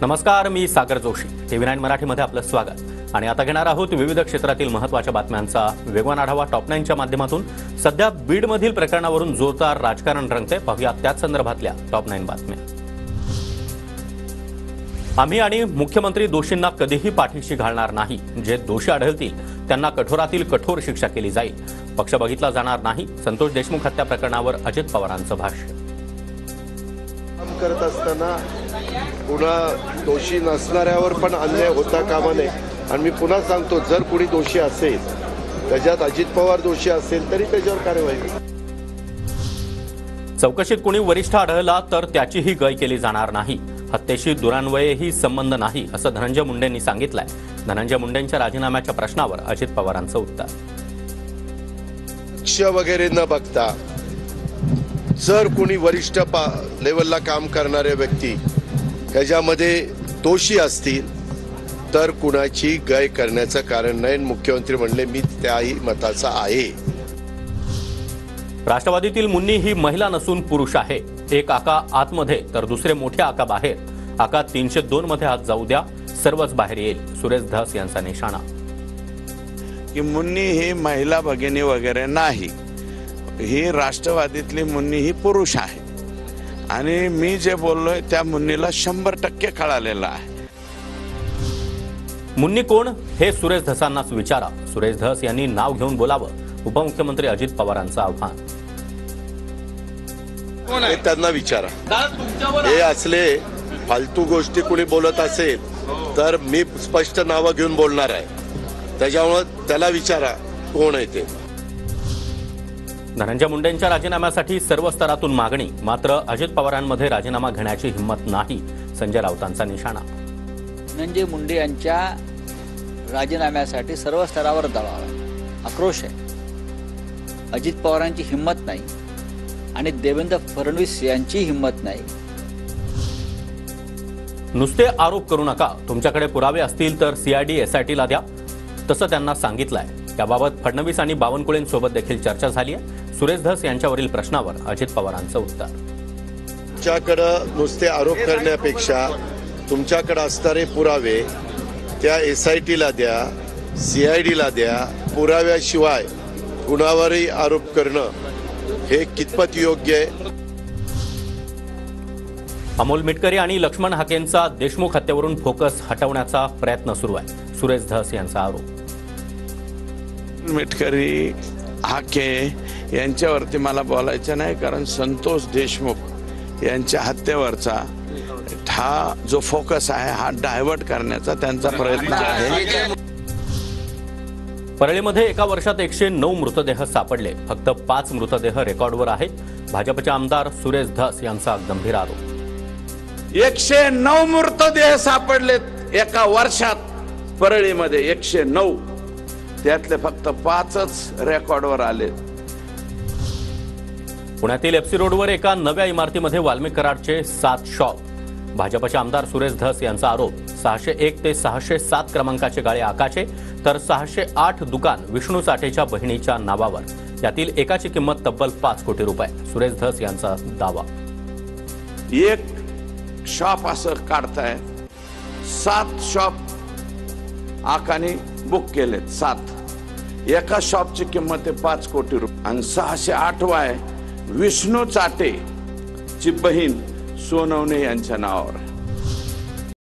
नमस्कार, मी सागर जोशी. TV9 मराठीमध्ये आपलं स्वागत. आणि आता घेणार आहोत विविध क्षेत्रातील महत्त्वाच्या बातम्यांचा वेगवान आढावा टॉप 9च्या माध्यमातून. सध्या बीडमधील प्रकरणावरून जोरदार राजकारण रंगते. पाहूया त्याच संदर्भातल्या टॉप 9 बातम्या. आम्ही आणि मुख्यमंत्री दोषींना कधीही पाठीशी घालणार नाही. जे दोषी आढळतील त्यांना कठोरातील कठोर शिक्षा केली जाईल. पक्ष बघितला जाणार नाही. संतोष देशमुख हत्या प्रकरणावर अजित पवारांचं भाष्य. काम करत असताना पुन्हा दोषी नसणाऱ्यावर पण अन्याय होता कामा नये. आणि मी पुन्हा सांगतो, जर कोणी दोषी असेल, त्याच्यात अजित पवार दोषी असेल तरी त्याच्यावर कारवाई. चौकशीत कोणी वरिष्ठ आढळला तर त्याचीही गय केली जाणार नाही. हत्येशी दुरान्वयही संबंध नाही, असं धनंजय मुंडेंनी सांगितलंय. धनंजय मुंडेंच्या राजीनाम्याच्या प्रश्नावर अजित पवारांचं उत्तर. पक्ष वगैरे न बघता जर कोणी वरिष्ठ लेवलला काम करणारे व्यक्ती त्याच्यामध्ये दोषी असतील तर कुणाची गय करण्याचं कारण नाही. मुख्यमंत्री म्हणले मी त्याही मताचा आहे. राष्ट्रवादीतील मुन्नी ही महिला नसून पुरुष आहे. एक आका आतमध्ये तर दुसरे मोठे आका बाहेर. आका 302 मध्ये आत जाऊ द्या, सर्वच बाहेर येईल. सुरेश धस यांचा निशाणा. की मुन्नी ही महिला भगिनी वगैरे नाही, ही राष्ट्रवादीतली मुन्नी ही पुरुष आहे. आणि मी जे बोललोय त्या मुन्नीला 100% कळालेलं आहे. मुन्नी कोण हे सुरेश धसांनाच विचारा. सुरेश धस यांनी नाव घेऊन बोलावं. उपमुख्यमंत्री अजित पवारांचं आव्हान. हे त्यांना विचारा. हे असले फालतू गोष्टी कोणी बोलत असेल तर मी स्पष्ट नावं घेऊन बोलणार आहे. त्याच्यामुळे त्याला विचारा कोण आहे ते. धनंजय मुंडेंच्या राजीनाम्यासाठी सर्व स्तरातून मागणी. मात्र अजित पवारांमध्ये राजीनामा घेण्याची हिंमत नाही. संजय राऊतांचा निशाणा. धनंजय मुंडे यांच्या राजीनाम्यासाठी सर्व स्तरावर दबाव आहे, आक्रोश आहे. अजित पवारांची हिंमत नाही आणि देवेंद्र फडणवीस यांची हिंमत नाही. नुसते आरोप करू नका. तुमच्याकडे पुरावे असतील तर CID SIT ला द्या, तसं त्यांना सांगितलंय. याबाबत फडणवीस आणि बावनकुळेंसोबत देखील चर्चा झाली आहे. सुरेश धस यांच्यावरील प्रश्नावर अजित पवारांचं उत्तर. तुमच्याकडं नुसते आरोप करण्यापेक्षा तुमच्याकडे असणारे पुरावे त्या SIT ला द्या, CID ला द्या. पुराव्याशिवाय कुणावरही आरोप करणं हे कितपत योग्य आहे. अमोल मिटकरी आणि लक्ष्मण हाकेंचा देशमुख हत्येवरून फोकस हटवण्याचा प्रयत्न सुरू आहे. सुरेश धस यांचा आरोप. मिटकरी हाके यांच्यावरती मला बोलायचं नाही, कारण संतोष देशमुख यांच्या हत्येवरचा हा जो फोकस आहे हा डायव्हर्ट करण्याचा त्यांचा प्रयत्न आहे. परळीमध्ये एका वर्षात 109 मृतदेह सापडले. फक्त 5 मृतदेह रेकॉर्डवर आहेत. भाजपचे आमदार सुरेश धस यांचा गंभीर आरोप. 109 मृतदेह सापडलेत एका वर्षात परळीमध्ये. 109, त्यातले फक्त 5च रेकॉर्डवर आले. पुण्यातील FC रोडवर एका नव्या इमारतीमध्ये वाल्मिक कराडचे 7 शॉप. भाजपचे आमदार सुरेश धस यांचा आरोप. 601 ते 607 क्रमांकाचे गाळे आकाचे तर 608 दुकान विष्णू चाटेच्या बहिणीच्या नावावर. यातील एकाची किंमत तब्बल 5 कोटी रुपये. सुरेश धस यांचा दावा. एक शॉप असं काढताय, 7 शॉप आकाने बुक केलेत. 7 एका शॉपची किंमत आहे 5 कोटी रुपये. आणि 608 विष्णू चाटे ची बहीण सोनवणे यांच्या नावावर.